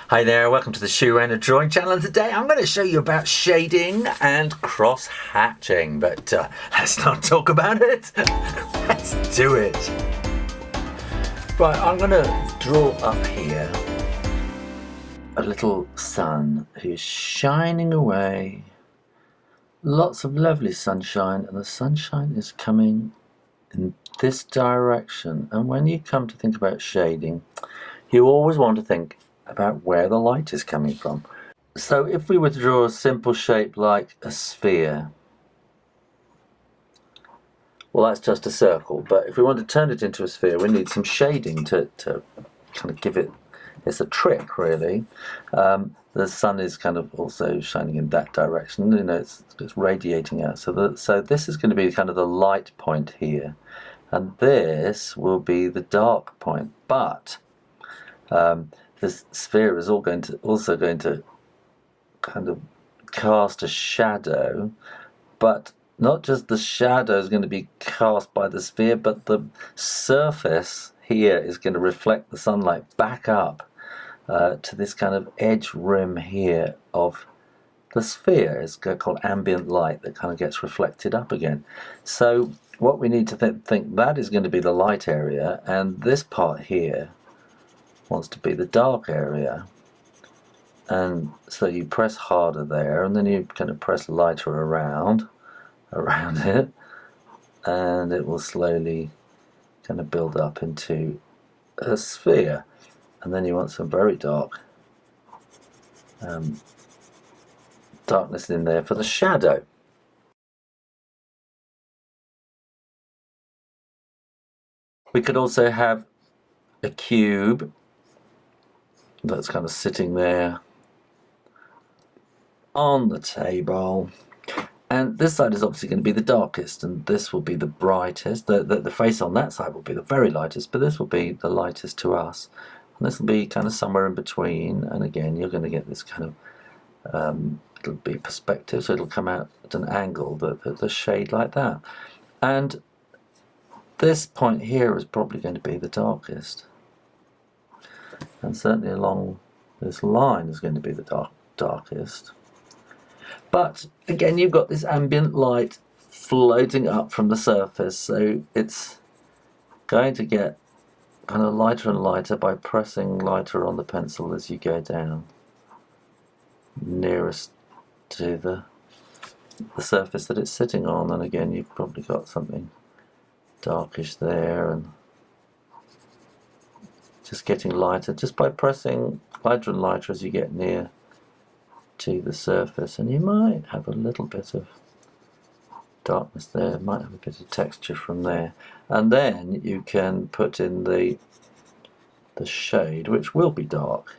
Hi there, welcome to the Shoe and a Drawing channel, and today I'm going to show you about shading and cross-hatching, but let's not talk about it, let's do it. Right, I'm going to draw up here a little sun who's shining away, lots of lovely sunshine, and the sunshine is coming in this direction. And when you come to think about shading, you always want to think about where the light is coming from. So if we were to draw a simple shape like a sphere, well, that's just a circle, but if we want to turn it into a sphere, we need some shading to kind of give it, it's a trick really. The sun is kind of also shining in that direction, you know, it's radiating out. So this is going to be kind of the light point here, and this will be the dark point, but this sphere is also going to kind of cast a shadow, but not just the shadow is going to be cast by the sphere, but the surface here is going to reflect the sunlight back up to this kind of edge rim here of the sphere. It's called ambient light that kind of gets reflected up again. So what we need to think that is going to be the light area, and this part here wants to be the dark area. And so you press harder there, and then you kind of press lighter around it, and it will slowly kind of build up into a sphere. And then you want some very dark darkness in there for the shadow. We could also have a cube that's kind of sitting there on the table, and this side is obviously going to be the darkest, and this will be the brightest. The face on that side will be the very lightest, but this will be the lightest to us, and this will be kind of somewhere in between. And again, you're going to get this kind of it'll be perspective, so it'll come out at an angle, the shade like that. And this point here is probably going to be the darkest, and certainly along this line is going to be the darkest. But again, you've got this ambient light floating up from the surface, so it's going to get kind of lighter and lighter by pressing lighter on the pencil as you go down nearest to the surface that it's sitting on. And again, you've probably got something darkish there, and just getting lighter just by pressing lighter and lighter as you get near to the surface. And you might have a little bit of darkness there, might have a bit of texture from there, and then you can put in the shade, which will be dark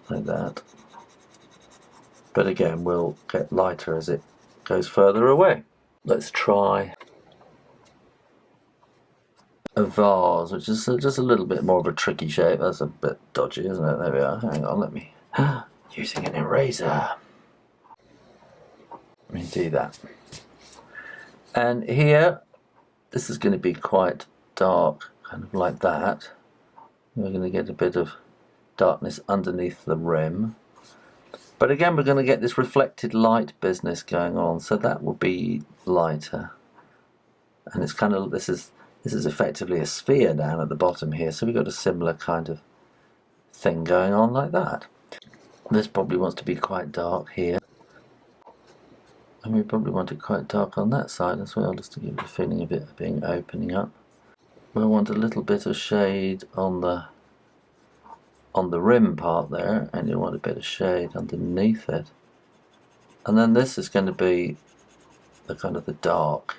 like that, but again will get lighter as it goes further away. Let's try a vase, which is just a little bit more of a tricky shape. That's a bit dodgy, isn't it? There we are. Hang on, let me using an eraser. Let me do that. And here, this is going to be quite dark, kind of like that. We're going to get a bit of darkness underneath the rim, but again we're going to get this reflected light business going on, so that will be lighter. And it's kind of, this is effectively a sphere down at the bottom here, so we've got a similar kind of thing going on like that. This probably wants to be quite dark here, and we probably want it quite dark on that side as well, just to give it a feeling of it being opening up. We'll want a little bit of shade on the rim part there, and you want a bit of shade underneath it. And then this is going to be the kind of the dark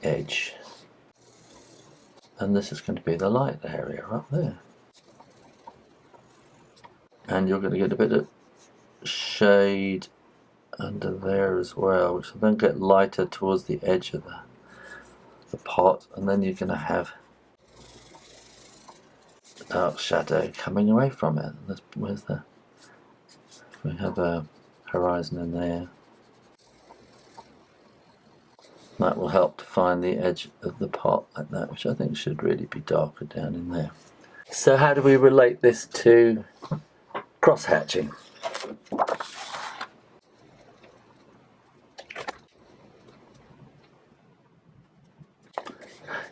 edge, and this is going to be the light area up there. And you're going to get a bit of shade under there as well, which will then get lighter towards the edge of the pot, and then you're going to have the dark shadow coming away from it. Where's the, we have a horizon in there. That will help to find the edge of the pot like that, which I think should really be darker down in there. So how do we relate this to cross-hatching?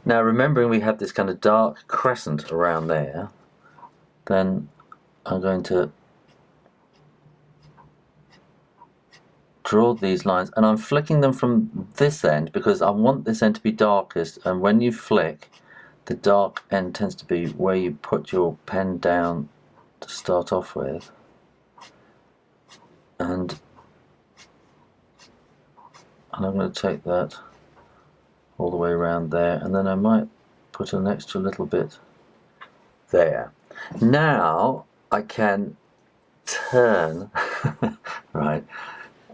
Now remembering we have this kind of dark crescent around there, then I'm going to draw these lines, and I'm flicking them from this end because I want this end to be darkest, and when you flick, the dark end tends to be where you put your pen down to start off with. And I'm going to take that all the way around there, and then I might put an extra little bit there. Now I can turn, right,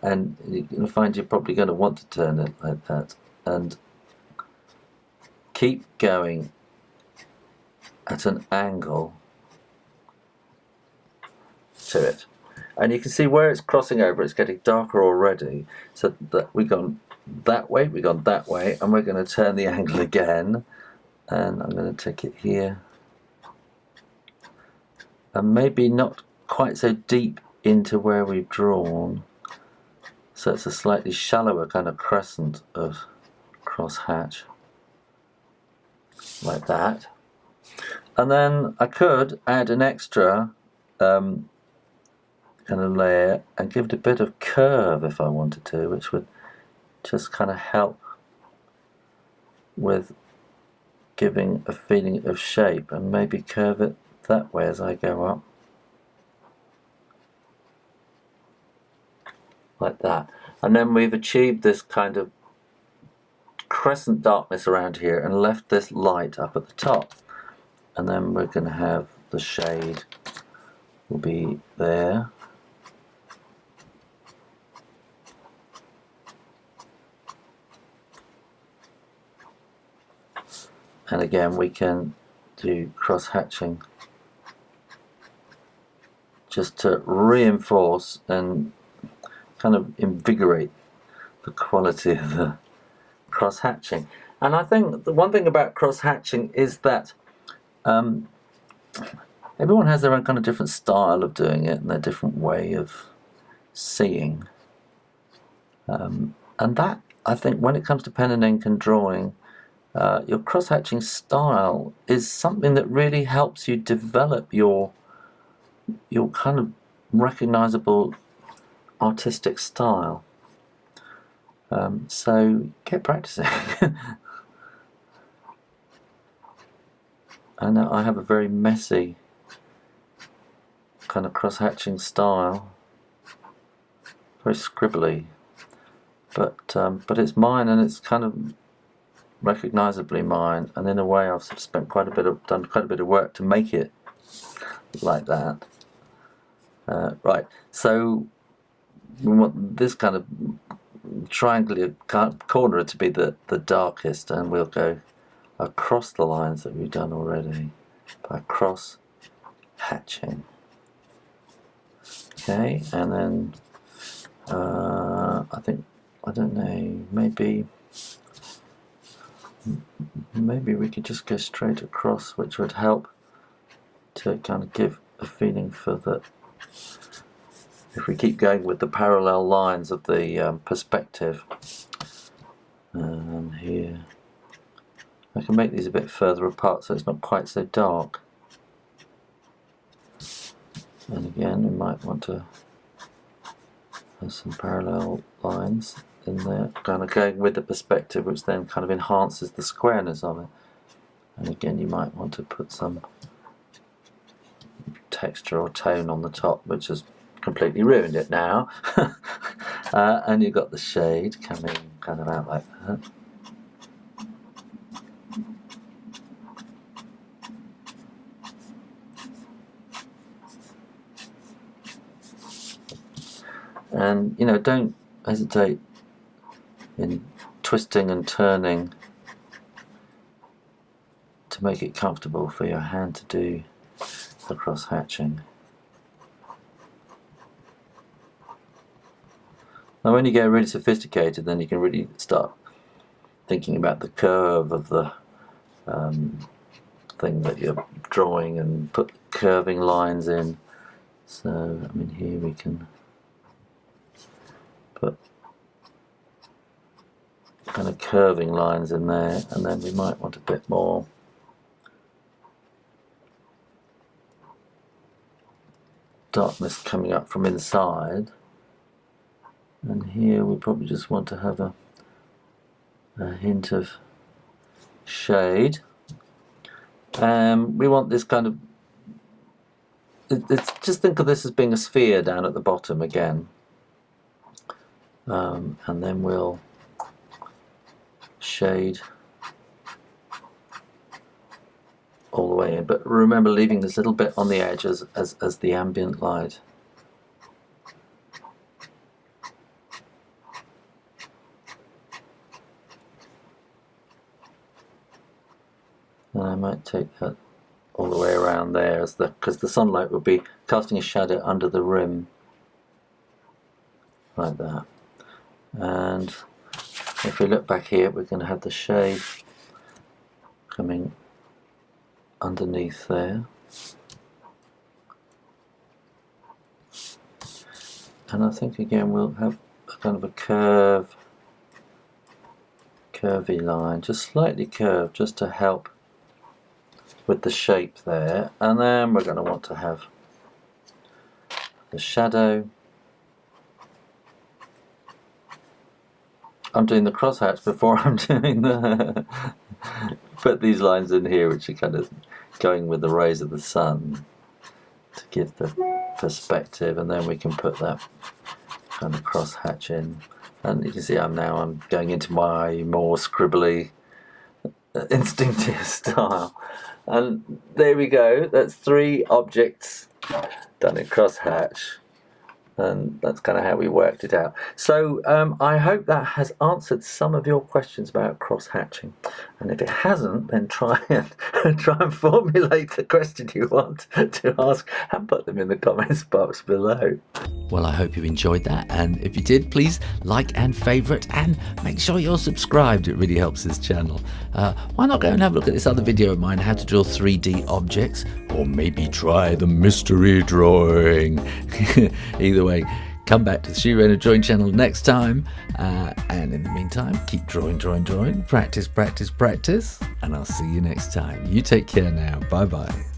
and you're going to find you're probably going to want to turn it like that, and keep going at an angle to it. And you can see where it's crossing over, it's getting darker already, so that we've gone that way, we've gone that way, and we're going to turn the angle again, and I'm going to take it here, and maybe not quite so deep into where we've drawn, so it's a slightly shallower kind of crescent of crosshatch, like that. And then I could add an extra kind of layer and give it a bit of curve if I wanted to, which would just kind of help with giving a feeling of shape, and maybe curve it that way as I go up, like that. And then we've achieved this kind of crescent darkness around here and left this light up at the top. And then we're going to have the shade will be there. And again we can do cross-hatching just to reinforce and kind of invigorate the quality of the cross-hatching. And I think the one thing about cross-hatching is that everyone has their own kind of different style of doing it and their different way of seeing. And that, I think, when it comes to pen and ink and drawing, your cross-hatching style is something that really helps you develop your kind of recognizable artistic style. So get practicing. I know I have a very messy kind of cross-hatching style, very scribbly, but it's mine, and it's kind of recognizably mine, and in a way I've sort of done quite a bit of work to make it like that. Right, so we want this kind of triangular corner to be the darkest, and we'll go across the lines that we've done already by cross-hatching. Okay, and then I think, I don't know, maybe we could just go straight across, which would help to kind of give a feeling for the, if we keep going with the parallel lines of the perspective. And here I can make these a bit further apart so it's not quite so dark. And again, we might want to have some parallel lines in there, kind of going with the perspective, which then kind of enhances the squareness of it. And again, you might want to put some texture or tone on the top, which has completely ruined it now. And you've got the shade coming kind of out like that. And you know, don't hesitate in twisting and turning to make it comfortable for your hand to do the cross-hatching. Now when you get really sophisticated, then you can really start thinking about the curve of the something that you're drawing and put curving lines in. So, I mean, here we can put kind of curving lines in there, and then we might want a bit more darkness coming up from inside. And here we probably just want to have a hint of shade. We want this kind of, just think of this as being a sphere down at the bottom again. And then we'll shade all the way in, but remember leaving this little bit on the edge as the ambient light. And I might take that all the way around there, because the sunlight would be casting a shadow under the rim, like that. And if we look back here, we're going to have the shade coming underneath there. And I think again we'll have a kind of a curvy line, just slightly curved, just to help with the shape there. And then we're going to want to have the shadow. I'm doing the crosshatch before I'm doing the put these lines in here, which are kind of going with the rays of the sun to give the perspective, and then we can put that kind of crosshatch in. And you can see I'm going into my more scribbly, instinctive style. And there we go, that's 3 objects done in crosshatch, and that's kind of how we worked it out. So I hope that has answered some of your questions about crosshatching, and if it hasn't, then try and formulate the question you want to ask and put them in the comments box below. Well, I hope you enjoyed that, and if you did, please like and favourite, and make sure you're subscribed. It really helps this channel. Why not go and have a look at this other video of mine, how to draw 3D objects, or maybe try the mystery drawing. Either way, come back to the Shoe Rainer Drawing channel next time, and in the meantime, keep drawing, practice, and I'll see you next time. You take care now. Bye bye.